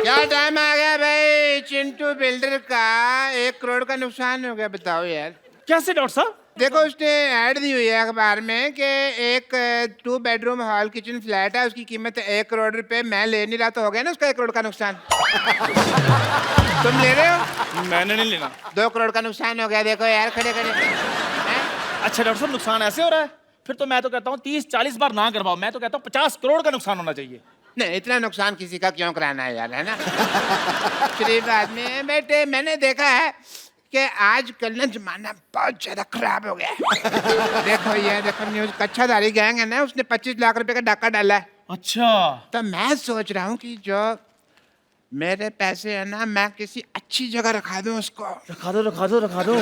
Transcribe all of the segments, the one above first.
क्या टाइम आ गया भाई चिंटू बिल्डर का 1 करोड़ का नुकसान हो गया। बताओ यार कैसे डॉक्टर साहब? देखो उसने ऐड दी हुई है अखबार में कि एक 2 बेडरूम हॉल किचन फ्लैट है, उसकी कीमत 1 करोड़ रुपए। मैं ले नहीं रहा तो हो गया ना उसका 1 करोड़ का नुकसान। तुम ले रहे हो? मैंने नहीं लेना। 2 करोड़ का नुकसान हो गया। देखो यार खड़े खड़े। अच्छा डॉक्टर साहब नुकसान ऐसे हो रहा है? फिर तो मैं तो कहता हूँ 30-40 बार ना करवाओ। मैं तो कहता हूँ 50 करोड़ का नुकसान होना चाहिए। नहीं इतना नुकसान किसी का क्यों कराना है यार, है ना। शरीफ आदमी है बेटे। मैंने देखा है कि आजकल ना जमाना बहुत ज्यादा खराब हो गया है। देखो न्यूज कच्छाधारी गैंग है ना, उसने 25 लाख रुपए का डाका डाला है। अच्छा तो मैं सोच रहा हूँ कि जो मेरे पैसे है ना मैं किसी अच्छी जगह रखा दूं उसको। रखा दो।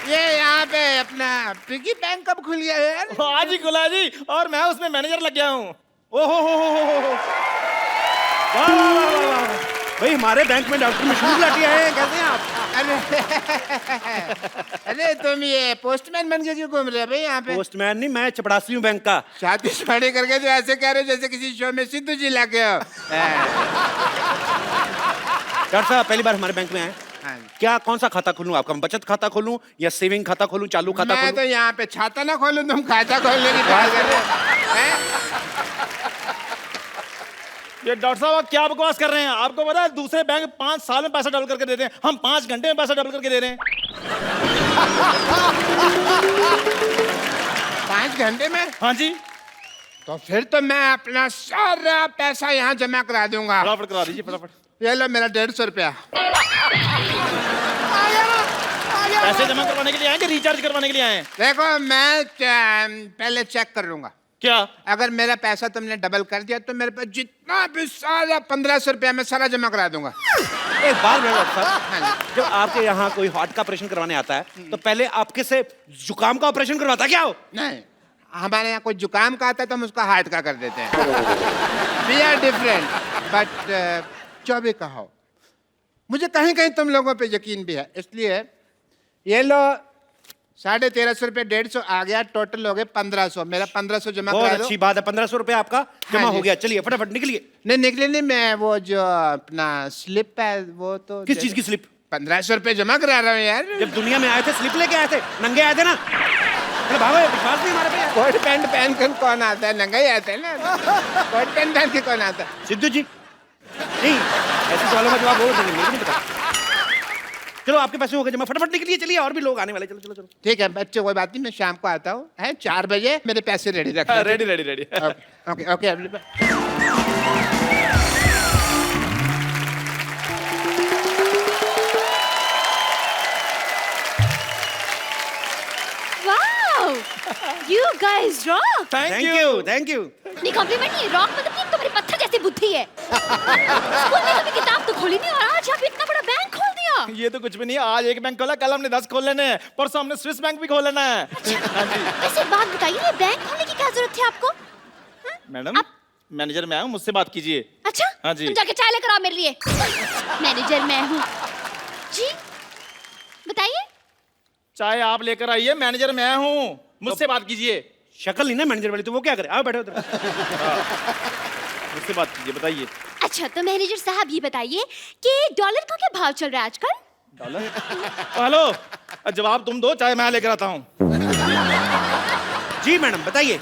ये यहाँ पे अपना पिगी बैंक कब खुल गया यार? आज ही खुला जी, और मैं उसमें मैनेजर लग गया हूँ। ओहो हो। भाई हमारे बैंक में डॉक्टर मशहूर लाठी आए हैं, कैसे हैं आप? अरे तुम ये पोस्टमैन बन के क्यों घूम रहे हो भाई यहाँ पे? पोस्टमैन नहीं, मैं चपड़ासी हूँ बैंक का। शादी शादी करके जो ऐसे कह रहे हो जैसे किसी शो में सिद्धू जी लगे हो। डॉक्टर साहब पहली बार हमारे बैंक में आए, हाँ। क्या कौन सा खाता खोलूं आपका? बचत खाता खोलूं या सेविंग खाता खोलूं, चालू खाता मैं खोलूं? तो यहाँ पे छाता ना खोलूं, तुम खाता खोलने की बात कर रहे हो हैं? ये डॉक्टर साहब आप क्या बकवास कर रहे हैं? आपको पता है दूसरे बैंक 5 साल में पैसा डबल करके देते हैं, हम 5 घंटे में पैसा डबल करके दे रहे हैं। 5 घंटे में? हाँ जी। तो फिर तो मैं अपना सारा पैसा यहाँ जमा करा दूंगा। फटाफट करा दीजिए फटाफट। ये लो मेरा 150 रुपया। पैसे जमा करवाने के लिए आए कि रिचार्ज करवाने के लिए आए हैं? देखो मैं पहले चेक कर लूंगा। क्या? अगर मेरा पैसा तुमने डबल कर दिया तो मेरे पास जितना भी सारा 1500 रुपया मैं सारा जमा करा दूंगा। एक बार में डॉक्टर साहब, जब आपके यहाँ कोई हार्ट का ऑपरेशन करवाने आता है तो पहले आपके से जुकाम का ऑपरेशन करवाता क्या हो? नहीं, हमारे यहाँ कोई जुकाम का आता है तो हम उसका हार्ट का कर देते हैं। We are different. बट जो भी कहो, मुझे कहीं कहीं तुम लोगों पे यकीन भी है, इसलिए ये लो 1350 रुपये 150 आ गया, टोटल हो गए 1500। मेरा 1500 जमा बहुत करा दो। अच्छी बात है, 1500 रुपये आपका जमा जी। हो गया। चलिए फटाफट निकलिए। नहीं निकले नहीं, मैं वो जो अपना स्लिप है वो तो किस चीज की स्लिप? 1500 रुपये जमा करा रहा हूँ यार। जब दुनिया में आए थे स्लिप लेके आए थे, नंगे आए थे ना। अरे भागो, विश्वास नहीं हमारे पे। कोट पैंट पहन कर कौन आता है? नंगा ही आता है ना। कोट पैंट पहन के कौन आता है? सिद्धू जी नहीं, ऐसे सवालों का जवाब वो देंगे, मुझे नहीं पता। चलो आपके पैसे हो गए जमा, फटाफट निकलिए। चलिए और भी लोग आने वाले, चलो चलो। ठीक है बच्चे कोई बात नहीं, मैं शाम को आता हूँ है 4 बजे। मेरे पैसे रेडी रख। Ready. Okay okay. You guys rock! Thank you. नहीं कॉम्प्लीमेंट नहीं, रॉक मतलब कि तुम्हारी पत्थर जैसी बुद्धि है। स्कूल में कभी किताब तो खोली नहीं और आज आप इतना बड़ा बैंक खोल दिया। ये तो कुछ भी नहीं, आज एक बैंक खोला, कल हमने 10 खोल लेने हैं, परसों हमने स्विस बैंक भी खोल लेना है। हाँ जी। वैसे एक बात बताइए, ये बैंक खोलने की क्या जरूरत थी आपको? मैडम मैनेजर मैं हूँ, मुझसे बात कीजिए। अच्छा हाँ जी। तुम जाके चाय लेकर आओ मेरे लिए। मैनेजर मैं हूँ जी, बताइए। चाय आप लेकर आइए, मैनेजर मैं हूँ, मुझसे बात कीजिए। शक्ल नहीं ना मैनेजर वाली, तो वो क्या करे? आओ बैठो उधर। मुझसे बात कीजिए, बताइए। अच्छा तो मैनेजर साहब ये बताइए कि डॉलर का क्या भाव चल रहा है आजकल? डॉलर? हेलो, जवाब तुम दो, चाय मैं लेकर आता हूँ। जी मैडम बताइए,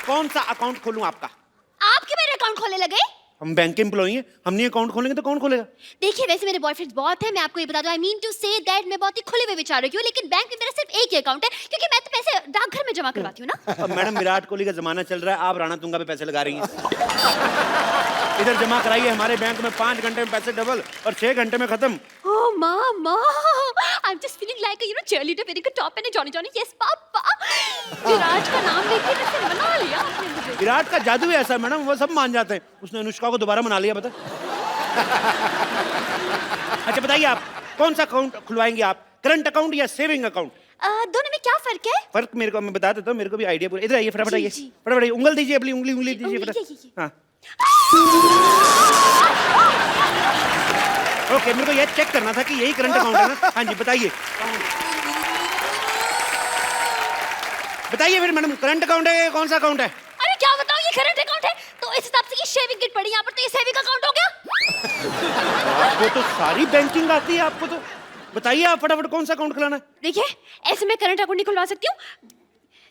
कौन सा अकाउंट खोलूं आपका? आप क्यों मेरे अकाउंट खोलने लगे? हम बैंक के एम्प्लॉई हैं, हम नहीं अकाउंट खोलेंगे तो कौन खोलेगा? देखिए वैसे मेरे बॉयफ्रेंड्स बहुत है, मैं आपको ये बता दूं, I mean to say that मैं बहुत ही खुले हुए विचारों की हूँ, लेकिन बैंक में मेरा सिर्फ एक ही अकाउंट है क्योंकि मैं तो पैसे डाकघर में जमा करवाती हूँ ना। अब मैडम विराट कोहली का जमाना चल रहा है, आप राणा तुंगा पे पैसे लगा रही हैं। इधर जमा कराइए, हमारे बैंक में 5 घंटे में पैसे डबल और 6 घंटे में खत्म। Oh mama, I'm just feeling like a cheerleader wearing a top and a Johnny yes papa. Virat का नाम लेके वैसे मना लिया आपने मुझे। विराट का जादू है ऐसा मैडम, वो सब मान जाते हैं। उसने अनुष्का को दोबारा मना लिया, बता। अच्छा बताइए आप कौन सा अकाउंट खुलवाएंगे आप, करंट अकाउंट या सेविंग अकाउंट? दोनों में क्या फर्क है? फर्क मेरे को मैं बता देता हूँ, मेरे को भी आइडिया पूरा। इधर आइए फटाफट, आइए जी। फटाफट आइए, उंगल दीजिए अपनी, उंगली दीजिए ये। फटाफट। हाँ ओके, मेरे को ये चेक करना था कि यही करंट अकाउंट है ना। हाँ जी बताइए अरे क्या बताऊं, ये करंट अकाउंट है, तो इस हिसाब से ये शेविंग किट पड़ी यहाँ पर, तो ये सेविंग अकाउंट हो गया। आपको तो सारी बैंकिंग आती है, आपको तो। बताइए आप फटाफट कौन सा अकाउंट खुलाना है? देखिए, ऐसे मैं करंट अकाउंट नहीं खुलवा सकती हूँ।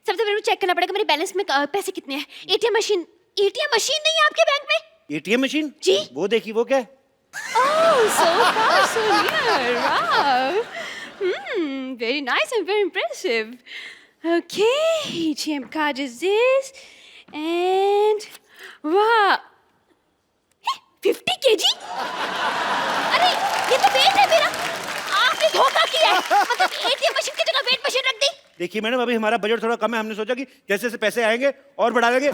सबसे पहले चेक करना पड़ेगा मेरे बैलेंस में पैसे कितने हैं। एटीएम मशीन नहीं है आपके बैंक में? एटीएम मशीन जी। वो देखिए, वो क्या है? Oh, so far, so near. Wow. Very nice and very impressive. Okay, ATM card is this. And wow. 50 kg? अरे, ये तो वेट है मेरा। आपने धोखा किया है। मतलब ATM मशीन की जगह वेट मशीन रख दी। देखिए मैडम, अभी हमारा बजट थोड़ा कम है, हमने सोचा कि जैसे जैसे पैसे आएंगे और बढ़ा देंगे।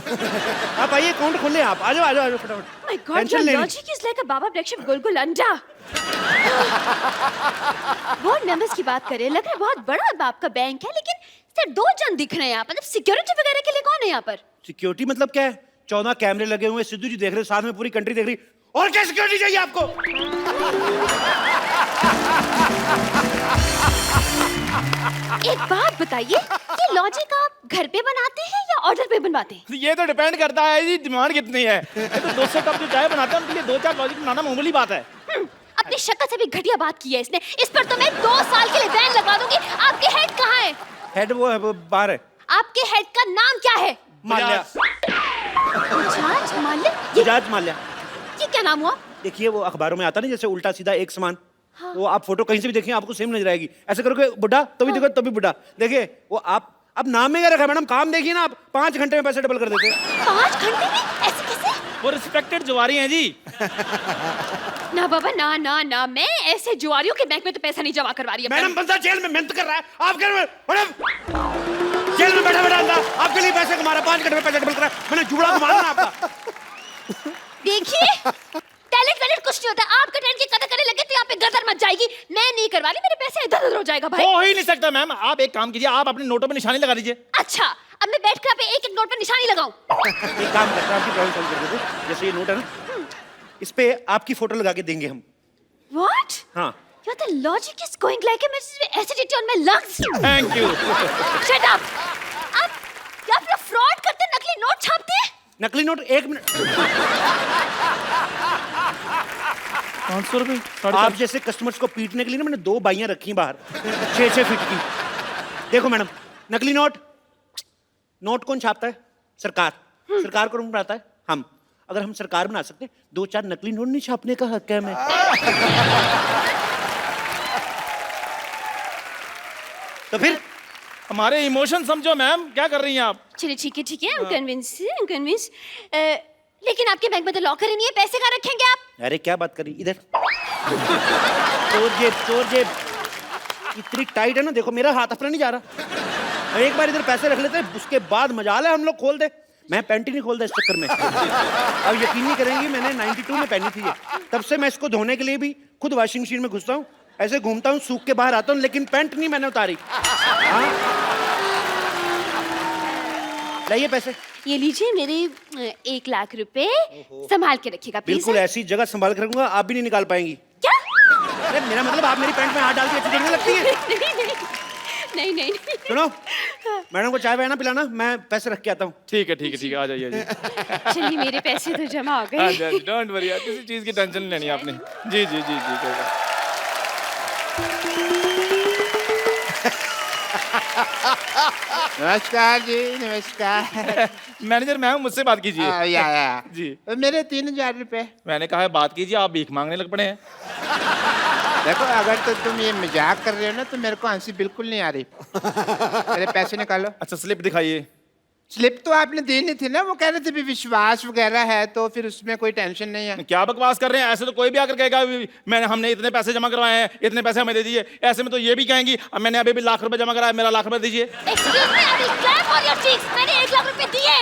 आप आइए, अकाउंट खोल लें आप। आ जाओ आ जाओ फटाफट। My God, your logic is like a Baba Black Sheep गुलगुल अंडा। बहुत मेंबर्स की बात करें, लग रहा है बहुत बड़ा आपका बैंक है, लेकिन सिर्फ 2 जन दिख रहे हैं यहाँ पर। मतलब सिक्योरिटी वगैरह के लिए कौन है यहाँ पर? सिक्योरिटी मतलब क्या है? 14 कैमरे लगे हुए, सिद्धू जी देख रहे, साथ में पूरी कंट्री देख रही। और क्या सिक्योरिटी चाहिए आपको? एक बात बताइए, ये लॉजिक आप घर पे बनाते हैं या ऑर्डर पे बनवाते हैं? ये तो डिपेंड करता है जी डिमांड कितनी है। ये तो 200 कप जो चाय बनाते हैं उनके लिए 2-4 लॉजिक बनाना मामूली बात है। अपनी शक्ल से भी घटिया बात की है इसने। इस पर तो मैं 2 साल के लिए बैन लगा दूंगी। आपके हेड कहाँ है? हेड वो है, वो बाहर है। आपके हेड का नाम क्या है? माल्या। बजाज माल्या? बजाज माल्या। ये क्या नाम हुआ? देखिए वो अखबारों में आता नहीं, जैसे उल्टा सीधा एक समान। हाँ। वो आप फोटो कहीं से भी देखिए आपको सेम नजर आएगी। ऐसे करोगे बुढ़ा तो भी देखो तभी बुढ़ा। देखिए वो आप अब नाम में क्या रखा है मैडम? काम देखिए ना आप, 5 घंटे में पैसे डबल कर देते हैं। 5 घंटे में? ऐसे कैसे? वो रिस्पेक्टेड जुआरी हैं जी। ना बाबा ना ना ना, मैं ऐसे जुआरियों के बैंक में तो पैसा नहीं जमा करवा रही है। मैडम बंदा जेल में मेहनत कर रहा है, आप कह रहे हो मैडम जेल में बैठा बैठा अंदर आपके लिए पैसे कमा रहा है, 5 घंटे में पैसे डबल कर रहा है। मैंने जुड़ा घुमा ना आपका। देखिए, टैलेंट कुछ नहीं होता। आपका टैलेंट की कदर करने लगे तो यहाँ पे गदर मच जाएगी। मैं नहीं करवा रही, मेरे पैसे इधर उधर हो जाएगा भाई। हो ही नहीं सकता मैम। आप एक काम कीजिए, आप अपने नोटों पे निशानी लगा दीजिए। अच्छा, अब मैं बैठ कर यहाँ पे एक नोट पर निशानी लगाऊं? एक काम करते हैं, आपकी प्रॉब्लम सॉल्व कर देते हैं। जैसे ये नोट है ना, इस पे आपकी फोटो लगा के देंगे हम। What? हाँ। The logic is going like a acidity on my lungs. Thank you. Shut up. आप लोग फ्रॉड करते, नकली नोट छापते हैं? नकली नोट 1 मिनट। 500 रुपए। आप जैसे कस्टमर्स को पीटने के लिए ना मैंने 2 बाइयां रखी हैं बाहर, 6-6 फीट की। देखो मैडम, नकली नोट कौन छापता है? सरकार। सरकार कौन बनाता है? हम। अगर हम सरकार बना सकते 2-4 नकली नोट नहीं छापने का हक है हमें। तो फिर हमारे इमोशन समझो मैम, क्या कर रही हैं आप? चलिए ठीक है, I'm convinced. लेकिन आपके बैंक में तो लॉकर ही नहीं है, पैसे कहाँ रखेंगे आप? अरे क्या बात करी, इधर चोर जेब इतनी टाइट है ना, देखो मेरा हाथ अपना नहीं जा रहा। एक बार इधर पैसे रख लेते हैं, उसके बाद मजाल है हम लोग खोल दे। मैं पैंट ही नहीं खोलता इस चक्कर में। अब यकीन नहीं करेंगे, मैंने 92 में पहनी थी ये, तब से मैं इसको धोने के लिए भी खुद वॉशिंग मशीन में घुसता हूँ, ऐसे घूमता हूँ, सूख के बाहर आता हूँ, लेकिन पैंट नहीं मैंने उतारी। हाँ? लाइए पैसे। ये लीजिए मेरे 1 लाख रुपए, संभाल के रखिएगा प्लीज। बिल्कुल ऐसी जगह संभाल के रखूंगा, आप भी नहीं निकाल पाएंगी। क्या? अरे मेरा मतलब आप मेरी पैंट में हाथ डाल के अच्छी देखने लगती है। नहीं। सुनो, मैडम को चाय वाय ना पिलाना, मैं पैसे रख के आता हूँ। ठीक है, आ जाइए जी। चलिए मेरे पैसे तो जमा हो गए। डोंट वरी, किसी चीज की टेंशन नहीं लेनी आपने। जी कोई बात। नमस्कार जी, नमस्कार। मैनेजर मैम मुझसे बात कीजिए। या जी। मेरे 3000 रुपए। मैंने कहा है बात कीजिए, आप भीख मांगने लग पड़े हैं। देखो अगर तो तुम ये मजाक कर रहे हो ना तो मेरे को हंसी बिल्कुल नहीं आ रही। मेरे पैसे निकालो। अच्छा स्लिप दिखाइए। स्लिप तो आपने दी नहीं थी ना, वो कह रहे थे भी विश्वास वगैरह है तो फिर उसमें कोई टेंशन नहीं है। क्या बकवास कर रहे हैं? ऐसे तो कोई भी आकर कहेगा हमने इतने पैसे जमा करवाए हैं, इतने पैसे हमें दे दीजिए। ऐसे में तो ये भी कहेंगी मैंने अभी भी लाख रुपए जमा कराया, मेरा लाख रुपए दीजिए। मैंने 1 लाख रुपए दिए।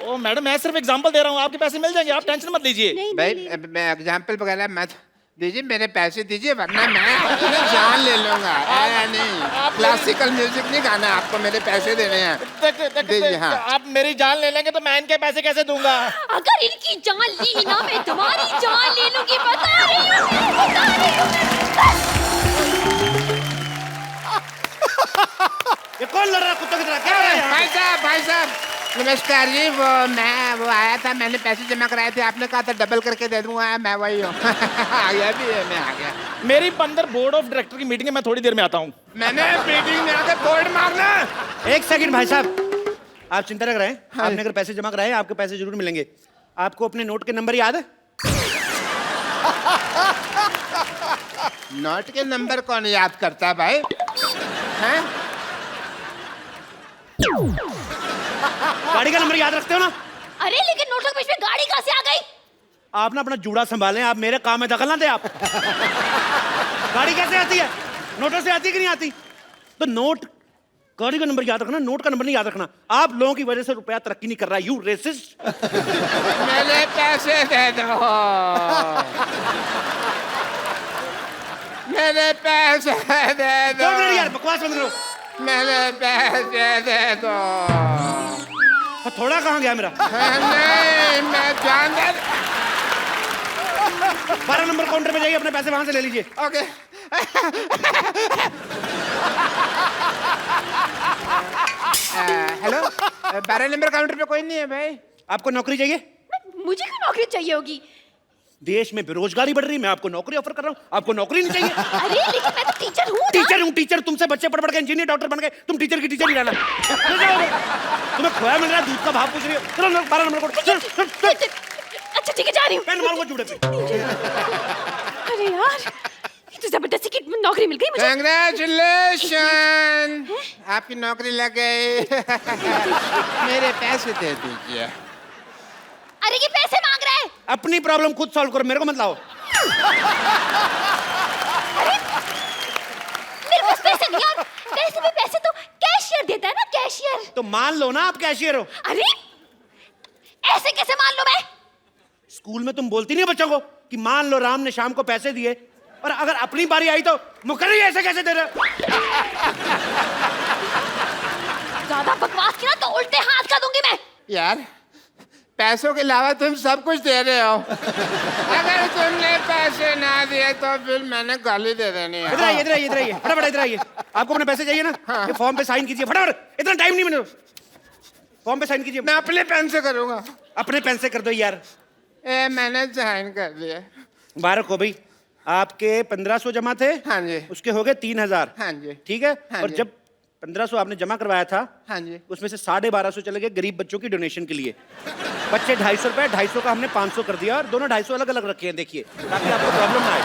ओ मैडम, मैं सिर्फ एग्जांपल दे रहा हूँ, आपके पैसे मिल जाएंगे, आप टेंशन मत लीजिए। भाई मैं एग्जाम्पल वगैरह मत दीजिए, मेरे पैसे दीजिए वरना मैं अपनी जान ले लूंगा। नहीं, क्लासिकल म्यूजिक नहीं गाना आपको, मेरे पैसे देने हैं। दीजिए। हाँ, आप मेरी जान ले लेंगे तो मैं इनके पैसे कैसे दूंगा? अगर इनकी जान ली ना, मैं तुम्हारी जान ले लूंगी। बता रही हूँ। ये कौन लड़ रहा कुत्तों की तरह? क्या हो रहा है? भाई साहब नमस्कार जी, वो आया था, मैंने पैसे जमा कराए थे, आपने कहा था डबल करके दे दूंगा, मैं वही हूँ। आ गया भी है, मैं आ गया। मेरी अंदर बोर्ड ऑफ डायरेक्टर की मीटिंग है, मैं थोड़ी देर में आता हूँ। मैंने मीटिंग में आके बोर्ड मारना। एक सेकंड भाई साहब, आप चिंता न कराएं। हाँ। आपने अगर पैसे जमा कराए आपके पैसे जरूर मिलेंगे। आपको अपने नोट के नंबर याद है? नोट के नंबर कौन याद करता है भाई? हैं? गाड़ी का नंबर याद रखते हो ना? अरे लेकिन नोटों के बीच में गाड़ी कहाँ से आ गई? आप ना अपना जूड़ा संभालें, आप मेरे काम में दखल ना दे आप। गाड़ी कैसे आती है? नोटों से आती है कि नहीं आती? तो नोट, गाड़ी का नंबर याद रखना, नोट का नंबर नहीं याद रखना। आप लोगों की वजह से रुपया तरक्की नहीं कर रहा है, यू रेसिस्ट। मेरे पैसे दे दो, मेरे पैसे दे दो, 2 मिनट यार, बकवास बंद करो। मेरे पैसे दे दो। थोड़ा कहाँ गया मेरा? नहीं, मैं जान दे। 12 नंबर काउंटर पे जाइए, अपने पैसे वहां से ले लीजिए। ओके। हेलो, 12 नंबर काउंटर पे कोई नहीं है भाई। आपको नौकरी चाहिए? मुझे क्यों नौकरी चाहिए होगी? देश में बेरोजगारी बढ़ रही है, मैं आपको नौकरी ऑफर कर रहा हूँ, आपको नौकरी नहीं चाहिए? अरे लेकिन मैं तो टीचर हूँ ना। टीचर हूँ, टीचर। तुमसे बच्चे पढ़ पढ़ के इंजीनियर डॉक्टर बन गए, तुम टीचर की टीचर ही रहना। तुम्हें खोया मिल रहा है, दूध का भाव पूछ रही हो। चलो 12 नंबर को। अच्छा ठीक है, जा रही हूँ। पेन मारूंगा जूड़े पे। अरे यार, ये तो जबरदस्ती की नौकरी मिल गई मुझे। कंग्रेचुलेशन, आपकी नौकरी लग गई। मेरे पैसे दे दीजिए। अरे ये पैसे मांग रहा है। अपनी प्रॉब्लम खुद सॉल्व करो, मेरे को मत लाओ। मेरे पास पैसे नहीं यार, वैसे भी पैसे तो कैशियर देता है ना, कैशियर। तो मान लो ना आप कैशियर हो। अरे ऐसे कैसे मान लो मैं? स्कूल में तुम बोलती नहीं बच्चों को कि मान लो राम ने शाम को पैसे दिए, और अगर अपनी बारी आई तो मुकर्री ऐसे कैसे दे रहे हो? ज्यादा बकवास की ना तो उल्टे हाथ का दूंगी मैं। यार, पैसों के अलावा तुम सब कुछ दे रहे हो। अगर तुमने पैसे ना दिए तो फिर मैंने गाली दे देनी है। इधर आइए, इधर आइए, इधर आइए, फटाफट इधर आइए। आपको अपने पैसे चाहिए ना? हाँ। ये फॉर्म पे साइन कीजिए फटाफट, इतना टाइम नहीं मैंने। फॉर्म पे साइन कीजिए। मैं अपने पेन से करूंगा। अपने पेन से कर दो यार। मैंने साइन कर दिया। मुबारक हो भाई, आपके 1500 जमा थे। हाँ जी। उसके हो गए 3000। हाँ जी। ठीक है। हाँ और जी। जब 1500 आपने जमा करवाया था, हाँ जी। उसमें से 1250 चले गए गरीब बच्चों की डोनेशन के लिए। बच्चे 250 रुपए, 250 का हमने 500 कर दिया, और दोनों 250 अलग अलग रखे हैं, देखिए, ताकि आपको प्रॉब्लम ना आए।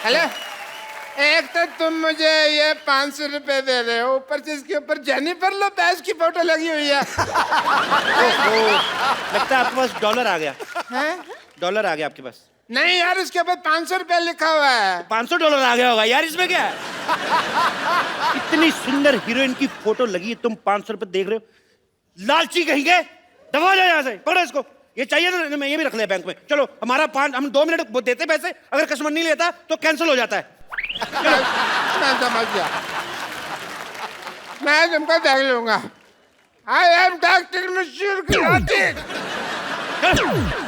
हेलो, एक तो तुम मुझे ये 500 रुपए दे रहे हो, ऊपर से इसके ऊपर जेनिफर लोपेज की फोटो लगी हुई है। लगता है आपके पास डॉलर आ गया। हैं? डॉलर आ गया आपके पास? नहीं यार, उसके ऊपर 500 रुपए लिखा हुआ है। 500 डॉलर आ गया होगा यार, इसमें क्या है? इतनी सुंदर हीरोइन की फोटो लगी है, तुम 500 रुपए देख रहे हो? लालची कहेंगे, दबा जाओ यहाँ से, पकड़ो इसको। ये चाहिए ना, मैं ये भी रख लिया बैंक में। चलो, हम 2 मिनट देते पैसे, अगर कस्टमर नहीं लेता तो कैंसिल हो जाता है। मैं समझ गया, मैं तुमको देख लूंगा। आई एम डॉक्टर मशहूर खिलाड़ी।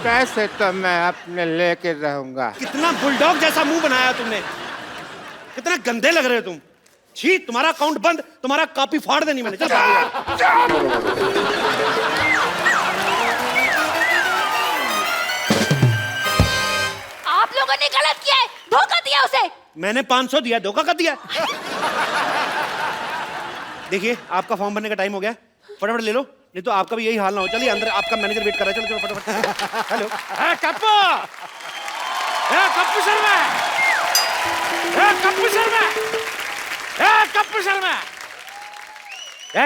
पैसे तो मैं अपने लेके रहूंगा। कितना बुलडॉग जैसा मुंह बनाया तुमने, कितना गंदे लग रहे हो तुम। छी, तुम्हारा अकाउंट बंद, तुम्हारा कॉपी फाड़ देनी मैंने। चल आप लोगों ने गलत किया है, धोखा दिया उसे। मैंने 500 दिया, धोखा कर दिया। देखिए, आपका फॉर्म भरने का टाइम हो गया, फटाफट ले लो, नहीं तो आपका भी यही हाल ना हो। चलिए अंदर, आपका मैनेजर वेट कर रहा है। चलो चलो फटाफट। हेलो, कप्पू, कप्पू शर्मा, कप्पू शर्मा, कप्पू शर्मा,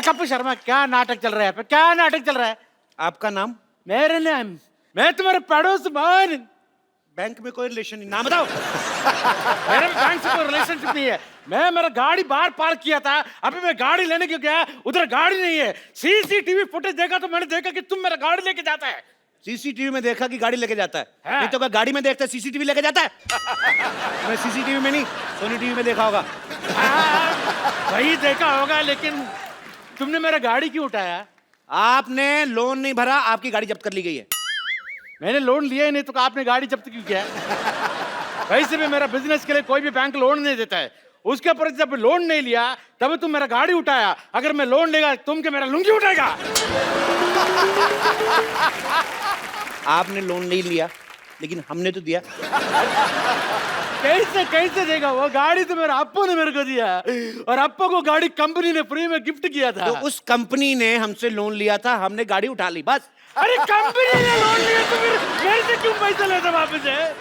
कप्पू शर्मा, क्या नाटक चल रहा है? क्या नाटक चल रहा है? आपका नाम? मेरे नाम, मैं तुम्हारे पड़ोस मान। बैंक में कोई रिलेशन नहीं, नाम बताओ। मेरे बैंक से कोई रिलेशनशिप नहीं है। मैं मेरा गाड़ी बाहर पार्क किया था, अभी मैं गाड़ी लेने क्यों गया, उधर गाड़ी नहीं है। सीसीटीवी फुटेज देखा तो मैंने देखा कि तुम मेरा गाड़ी लेके जाता है। सीसीटीवी में देखा कि गाड़ी लेके जाता है? हाँ। नहीं तो क्या गाड़ी में देखता है सीसीटीवी लेके जाता है? मैं सीसीटीवी में नहीं, सोनी टीवी में देखा होगा। वही देखा होगा, लेकिन तुमने मेरा गाड़ी क्यों उठाया? आपने लोन नहीं भरा, आपकी गाड़ी जब्त कर ली गई है। मैंने लोन लिया ही नहीं तो आपने गाड़ी जब्त क्यों किया? वैसे भी मेरा बिजनेस के लिए कोई भी बैंक लोन नहीं देता है। उसके ऊपर जब लोन नहीं लिया तभी तुम मेरा गाड़ी उठाया। अगर मैं लोन लेगा तुम क्या मेरा लुंगी उठाएगा? आपने लोन नहीं लिया, लेकिन हमने तो दिया। कैसे कैसे देगा? वो गाड़ी तो मेरा अप्पू ने मेरे को दिया, और अप्पू को गाड़ी कंपनी ने फ्री में गिफ्ट किया था। तो उस कंपनी ने हमसे लोन लिया था, हमने गाड़ी उठा ली, बस। अरे कंपनी ने लोन लिया तो फिर मेरे से क्यों पैसा लेते वापस है?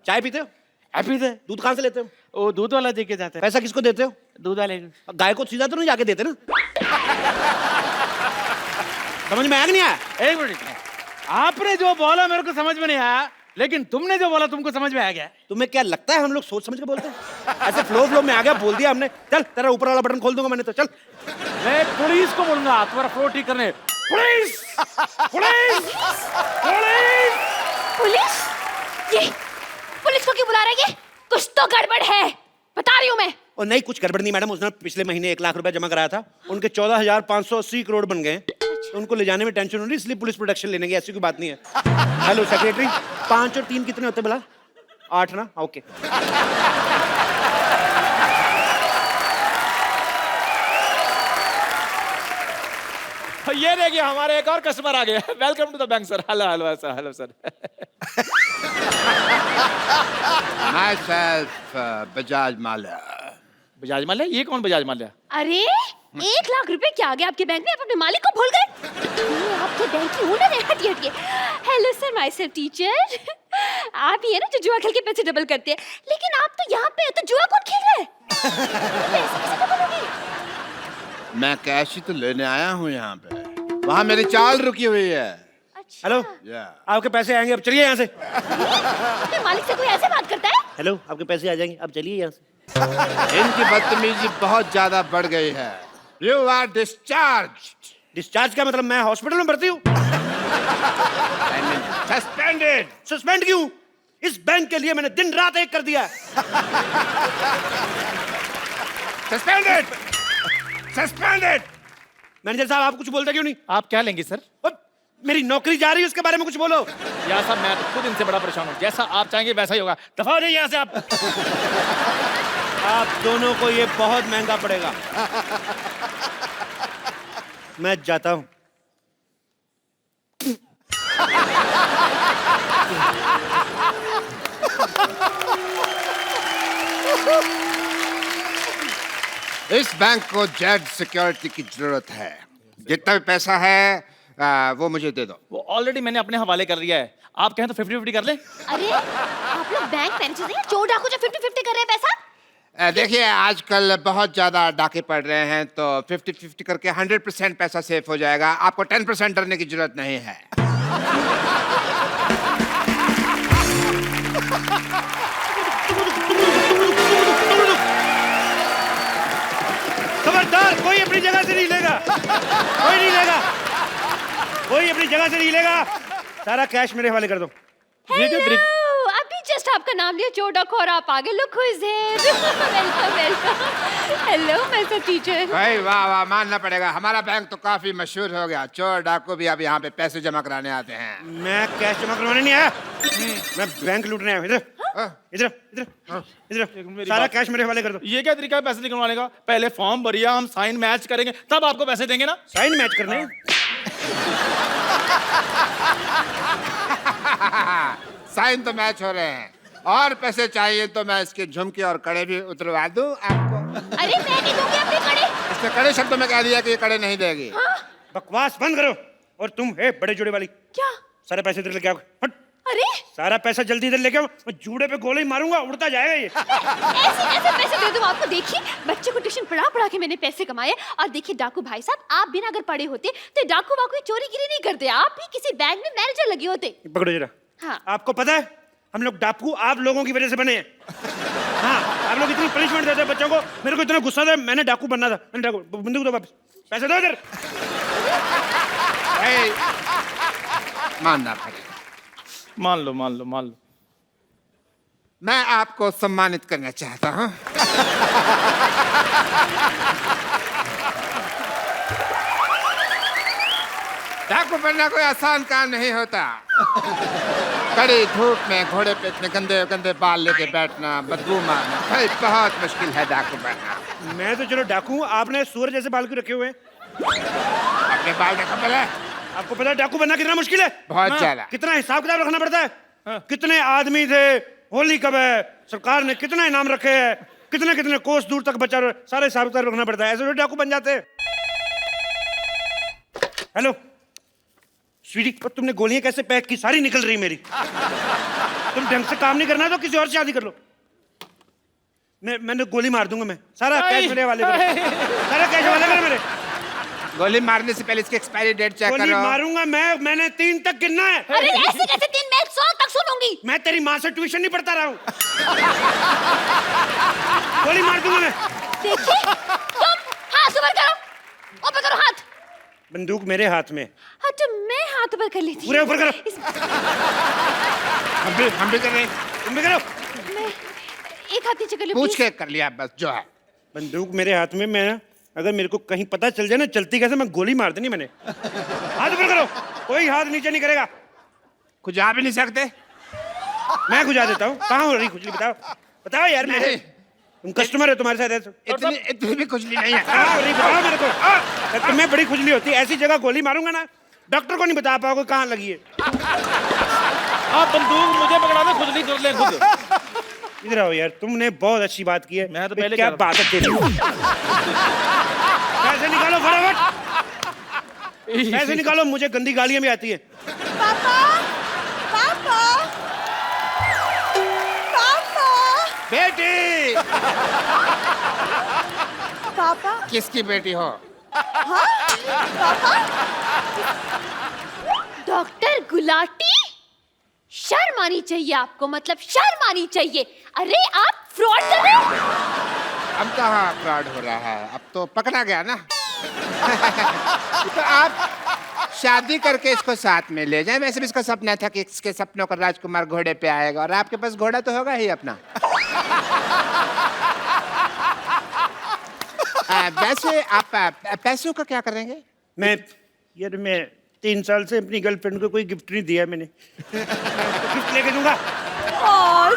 चाय पीते हो? हैप्पी थे। दूध कहाँ से लेते हो? वो दूध वाला दे के जाते हैं। पैसा किसको देते हो? दूध वाले। गाय को सीधा तो नहीं जाके देते ना? समझ में आया कि नहीं आया? एक मिनट, आपने जो बोला मेरे को समझ में नहीं आया, लेकिन तुमने जो बोला तुमको समझ में आ गया। तुम्हें क्या लगता है हम लोग सोच समझ के बोलते हैं? ऐसे फ्लो में आ गया, बोल दिया हमने। चल तेरा ऊपर वाला बटन खोल दूंगा मैंने, तो चल। मैं पुलिस को बोलूंगा तुम्हारा फ्लो ठीक करने। पुलिस! पुलिस! पुलिस! पुलिस? ये पुलिस को क्यों बुला रहे हैं? कुछ तो गड़बड़ है, बता रही हूँ मैं। और नहीं, कुछ गड़बड़ नहीं मैडम। उसने पिछले महीने 1 लाख रुपया जमा कराया था, उनके 14,580 करोड़ बन गए। तो उनको ले जाने में टेंशन हो रही, इसलिए पुलिस प्रोटेक्शन लेने की। ऐसी कोई बात नहीं है। हेलो सेक्रेटरी, 5 और 3 कितने होते भला? 8 ना? ओके। ये देखिए हमारे एक और कस्टमर आ गए। Welcome to the bank sir. Hello hello sir, hello sir. Myself, Bajaj Mallya. Bajaj Mallya? ये कौन बजाज माल्या? अरे 1 लाख रुपए क्या आ गए आपके बैंक में? आप अपने मालिक को भूल गए? ये आपके बैंक की ओनर है। हटिए। Hello sir, myself teacher. आप ही है ना जो जुआ खेल के पैसे डबल करते हैं, लेकिन आप तो यहाँ पे हो, तो जुआ कौन खेल रहा है? पैसे कैसे डबल होंगे? मैं कैश ही तो लेने आया हूँ यहाँ पे। वहाँ मेरी चाल रुकी हुई है। अच्छा। Hello, Yeah. आपके पैसे आएंगे, अब चलिए यहाँ से। अपने मालिक से कोई ऐसे बात करता है? हेलो, आपके पैसे आ जाएंगे, अब चलिए यहाँ से। इनकी बदतमीजी बहुत ज्यादा बढ़ गई है। You are discharge. डिस्चार्ज का मतलब मैं हॉस्पिटल में भर्ती हूँ? सस्पेंडेड। सस्पेंड क्यों? इस बैंक के लिए मैंने दिन रात एक कर दिया। सस्पेंडेड। सस्पेंडेड। मैनेजर साहब, आप कुछ बोलते क्यों नहीं? आप क्या लेंगे सर? अब मेरी नौकरी जा रही है, उसके बारे में कुछ बोलो। यार साहब, मैं तो खुद इनसे बड़ा परेशान हूँ। जैसा आप चाहेंगे वैसा ही होगा। दफा हो जाइए यहाँ से आप। आप दोनों को ये बहुत महंगा पड़ेगा। मैं जाता हूँ। इस बैंक को जेड सिक्योरिटी की जरूरत है। जितना भी पैसा है वो मुझे दे दो। वो ऑलरेडी मैंने अपने हवाले कर लिया है। आप कहें तो 50-50 कर लें? अरे आप लोग बैंक मैनेजर हैं या चोर डाकू जो 50-50 कर रहे हैं पैसा? देखिए, आजकल बहुत ज्यादा डाके पड़ रहे हैं, तो 50-50 करके 100% पैसा सेफ हो जाएगा। आपको 10% डरने की जरूरत नहीं है। खबरदार, कोई अपनी जगह से नहीं लेगा। कोई नहीं लेगा, कोई अपनी जगह से नहीं लेगा। सारा कैश मेरे हवाले कर दो। हेलो, अभी जस्ट आपका नाम लिया चोर डाकू और आप आगे। Look who is here. Welcome welcome. Hello my self teacher. भाई वाह वाह, मानना पड़ेगा, हमारा बैंक तो काफी मशहूर हो गया। चोर डाकू भी अब यहाँ पे पैसे जमा कराने आते हैं। मैं कैश जमा करवाने नहीं आया, मैं बैंक लूटने आया हूँ। इधर इधर इधर इधर, सारा कैश मेरे हवाले कर दो। ये क्या तरीका है पैसे निकलवाने का? पहले फॉर्म भरिए, हम साइन मैच करेंगे, तब आपको पैसे देंगे ना। साइन मैच करने हैं? साइन तो मैच हो रहे हैं, और पैसे चाहिए तो मैं इसके झुमके और कड़े भी उतरवा दूं आपको। अरे मैं नहीं दूंगी अपने कड़े। इसने कड़े शब्दों में कह दिया कि ये कड़े नहीं देगी। बकवास बंद करो। और तुम है बड़े जोड़े वाली, क्या? सारे पैसे इधर लेके आओ। हट, अरे सारा पैसा जल्दी इधर लेके आओ। मैं जूड़े पे गोले ही मारूंगा, उड़ता जाएगा ये। ऐसे कैसे पैसे दे दूं आपको? देखिए, बच्चे को ट्यूशन पढ़ा पढ़ा के मैंने पैसे कमाए। और देखिए डाकू भाई साहब, आप बिना अगर पढ़े होते तो डाकू वाकू चोरी गिरी नहीं करते। आप भी किसी बैंक में मैनेजर लगे होते। पकड़ो जरा। हाँ। आपको पता है हम लोग डाकू आप लोगों की वजह से बने हैं। हाँ, आप लोग इतनी पनिशमेंट देते हैं बच्चों को। मेरे को इतना गुस्सा था, मैंने डाकू बनना था। मैंने डाकू, बंदूक दो वापस, पैसे दो इधर। मानना पड़ेगा। मान लो मान लो मान लो। मैं आपको सम्मानित करना चाहता हूं। डाकू डाकू बनना कोई आसान काम नहीं होता। कड़ी धूप में घोड़े पे इतने गंदे गंदे बाल लेके बैठना, बदबू मारना, भाई बहुत मुश्किल है डाकू बनना। मैं तो चलो डाकू हूं, आपने सूअर जैसे बाल क्यों रखे हुए हैं? अपने बाल देखो पहले। आपको पता है डाकू बनना कितना मुश्किल है? बहुत ज्यादा। कितना हिसाब किताब रखना पड़ता है? कितने आदमी थे, होली कब है, सरकार ने कितना इनाम रखे हैं, कितने कितने कोस दूर तक बचा, सारे हिसाब किताब रखना पड़ता है। ऐसे तो डाकू बन जाते हैं। हेलो स्वीटी, पर तुमने गोलियां कैसे पैक की? सारी निकल रही मेरी। तुम ढंग से काम नहीं करना तो किसी और से शादी कर लो। मैंने गोली मार दूंगा मैं। सारा कैश मेरे वाले करो, सारा कैश वाले करो मेरे। गोली मारने से पहले इसकी एक्सपायरी डेट चेक गोली करो। मारूंगा मैंने 3 तक गिनना है। अरे ऐसे कैसे 3? मैं 100 तक सुनूंगी। मैं तेरी माँ से ट्यूशन नहीं पढ़ता रहा हूँ। गोली मार दूंगा मैं। देखिए तुम हाथ ऊपर करो, ऊपर करो हाथ। बंदूक मेरे हाथ में। हाँ तो मैं हाथ ऊपर कर लेती। पूरे ऊपर करो। हम भी कर रहे हैं। तुम भी करो। मैं एक हाथ नीचे कर लूं पूछ प्लीज? के कर लिया बस जो है। बंदूक मेरे हाथ में। मैं अगर मेरे को कहीं पता चल जाए ना चलती कैसे, मैं गोली मार देनी मैंने। हाथ ऊपर करो, कोई हाथ नीचे नहीं करेगा। खुजा भी नहीं सकते। मैं खुजा देता हूँ। कहाँ हो रही खुजली? बताओ बताओ यार। मेरे तुम कस्टमर है, तुम्हारे साथ ऐसे इतनी भी खुजली नहीं है। कहाँ हो रही बताओ मेरे को। तुम्हें बड़ी खुजली होती है, ऐसी जगह गोली मारूंगा ना डॉक्टर को नहीं बता पाओगे कहाँ लगी है। आप बंदूक मुझे पकड़ा दे, खुद नहीं कर ले खुद। इधर आओ यार, तुमने बहुत अच्छी बात की है। मैं तो पहले क्या कह बात है तेरी। पैसे निकालो फटाफट, पैसे निकालो। मुझे गंदी गालियां भी आती है। पापा पापा पापा बेटी पापा किसकी बेटी हो? डॉक्टर गुलाटी, शर्म आनी चाहिए आपको, मतलब शर्म आनी चाहिए। अरे आप फ्रॉड कर रहे हो। अब कहाँ फ्रॉड हो रहा है, अब तो पकड़ा गया ना। तो आप शादी करके इसको साथ में ले जाएं। वैसे भी इसका सपना था कि इसके सपनों का राजकुमार घोड़े पे आएगा, और आपके पास घोड़ा तो होगा ही अपना। वैसे आप पैसों का क्या करेंगे? मैं 3 साल से अपनी गर्लफ्रेंड को कोई गिफ्ट नहीं दिया मैंने। गिफ्ट लेके दूंगा।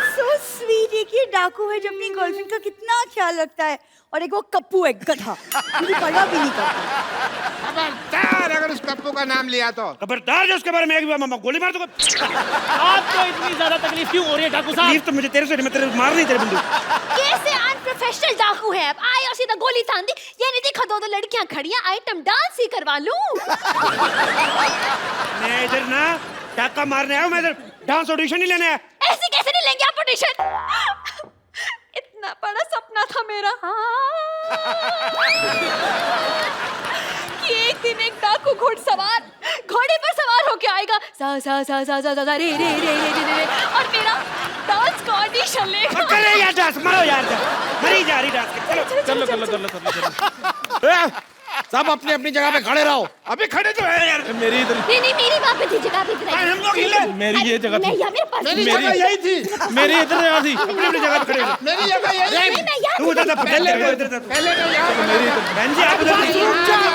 So sweet. एक ये डाकू है जो अपनी गर्लफ्रेंड का कितना ख्याल रखता है, और एक वो कप्पू है गधा, मुझे परवाह भी नहीं करता। खबरदार अगर उस कप्पू का नाम लिया तो। खबरदार जो उसके बारे में एक बार मामा गोली मार दूंगा। आपको इतनी ज्यादा तकलीफ क्यों हो रही है डाकू साहब? तकलीफ तो मुझे तेरे से नहीं, मैं तेरे मार नहीं तेरे बंदूक। कैसे अनप्रोफेशनल डाकू है आप? आए और सीधा गोली तान दी। ये नहीं देखा 2 लड़कियां खड़ी हैं, आइटम डांस ही करवा लूं। मैं इधर ना डाका मारने आया हूं, मैं इधर डांस ऑडिशन नहीं लेने आया। ऐसे कैसे नहीं लेंगे आप ऑडिशन? इतना बड़ा सपना था मेरा कि एक दिन एक डाकू घोड़सवार घोड़े पर सवार होके आएगा, सा सा सा सा सा सा रे रे रे रे रे, और मेरा डांस का ऑडिशन लेगा। करे यार डांस, मारो यार डांस, मरी जा रही डांस के। चलो चलो सब अपनी अपनी जगह पे खड़े रहो। अभी खड़े तो है यार। मेरी इधर नहीं नहीं, मेरी वहाँ पे थी जगह पे इधर आई। हम लोग हिले। मेरी ये जगह मैं थी। यहाँ मेरे पास मेरी थी। जगह यही थी। मेरी इधर जगह थी। अपनी अपनी जगह पे खड़े हो। मेरी जगह यही नहीं, थी। मैं यहाँ तू उधर था, पहले इधर था। पहले तो यहाँ मेरी इधर बहन जी आप उधर थी।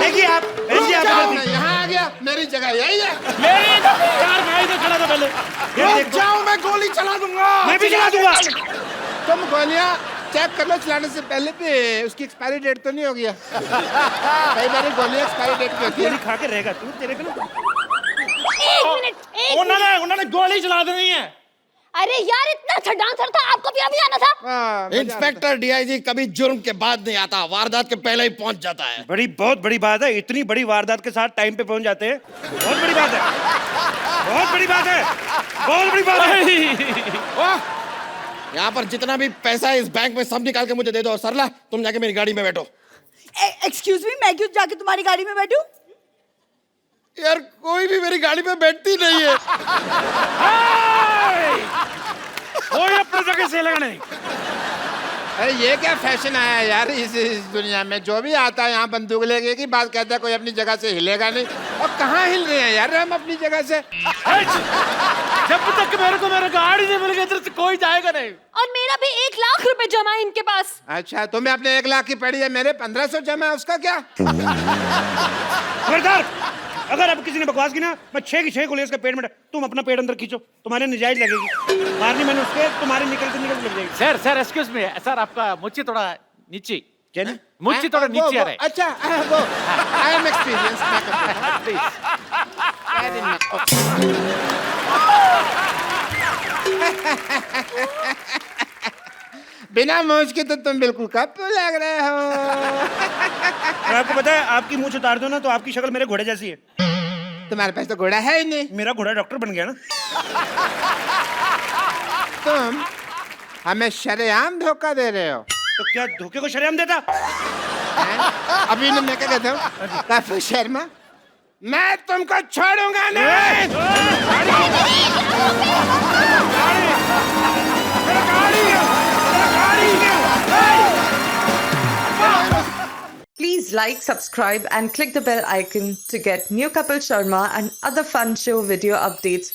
देखिए आप बहन जी आप उधर थी। यहाँ आ गया। मेरी जगह यही है। मेरी इधर यार, मैं इधर खड़ा था पहले। ये देखो, जाओ, मैं गोली चला दूंगा। मैं भी चला दूंगा। तुम गोलियां चेक कर लो चलाने से पहले भी उसकी एक्सपायरी डेट तो नहीं हो गया? कई बार गोलियां एक्सपायरी डेट पे होती है। गोली खा के रहेगा तू, तेरे को ना। एक मिनट। उन्होंने गोली चला देनी है। अरे यार इतना अच्छा डांसर था, आपको भी अभी आना था। हाँ, मजा इंस्पेक्टर डीआईजी कभी जुर्म के बाद नहीं आता, वारदात के पहले ही पहुंच जाता है। बहुत बड़ी बात है। इतनी बड़ी वारदात के साथ टाइम पे पहुंच जाते हैं, बहुत बड़ी बात है। बहुत बड़ी बात है, बहुत बड़ी बात है। यहाँ पर जितना भी पैसा है इस बैंक में सब निकाल के मुझे दे दो। और सरला तुम जाके मेरी गाड़ी में बैठो। एक्सक्यूज मी, मैं क्यों जाके तुम्हारी गाड़ी में बैठूं? यार कोई भी मेरी गाड़ी में बैठती नहीं है। कोई अपनी जगह से लगा नहीं। अरे ये क्या फैशन आया यार इस दुनिया में? जो भी आता है यहाँ बंदूक लेके की बात कहता है, कोई अपनी जगह से हिलेगा नहीं। और कहाँ हिल रहे हैं यार हम अपनी जगह से? जब तक मेरे को मेरा गाड़ी नहीं मिल गई इधर से कोई जाएगा नहीं। और मेरा भी 1 लाख रुपए जमा है इनके पास। अच्छा, तुम्हें अपने 1 लाख की पड़ी है, मेरे 1500 जमा है, उसका क्या? खबरदार, अगर अब किसी ने बकवास की ना, मैं 6 की 6 गोली इसके पेट में तुम अपना पेट अंदर खींचो, तुम्हारे नजायज लगेगी। मारनी मैंने उसके, तुम्हारे निकलते निकलते लग जाएगी। सर एक्सक्यूज मी सर, आपका मुच्ची थोड़ा नीचे, क्या नहीं? मुच्ची थोड़ा नीचे आ रहा है। अच्छा वो आई एम एक्सपीरियंस बिना मूछ के तो तुम बिल्कुल कप्पू लग रहे हो। और आपको पता है, आपकी मूंछ उतार दो ना तो आपकी शक्ल मेरे घोड़े जैसी है। तुम्हारे पास तो घोड़ा है ही नहीं। मेरा घोड़ा डॉक्टर बन गया ना। तुम हमें शरेआम धोखा दे रहे हो। तो क्या धोखे को शर्म देता? हैं? अभी मैं क्या कहता हूँ, कप्पू शर्मा, मैं तुमको छोड़ूंगा नहीं। Please like, subscribe and click the bell icon to get new Kapil Sharma and other fun show video updates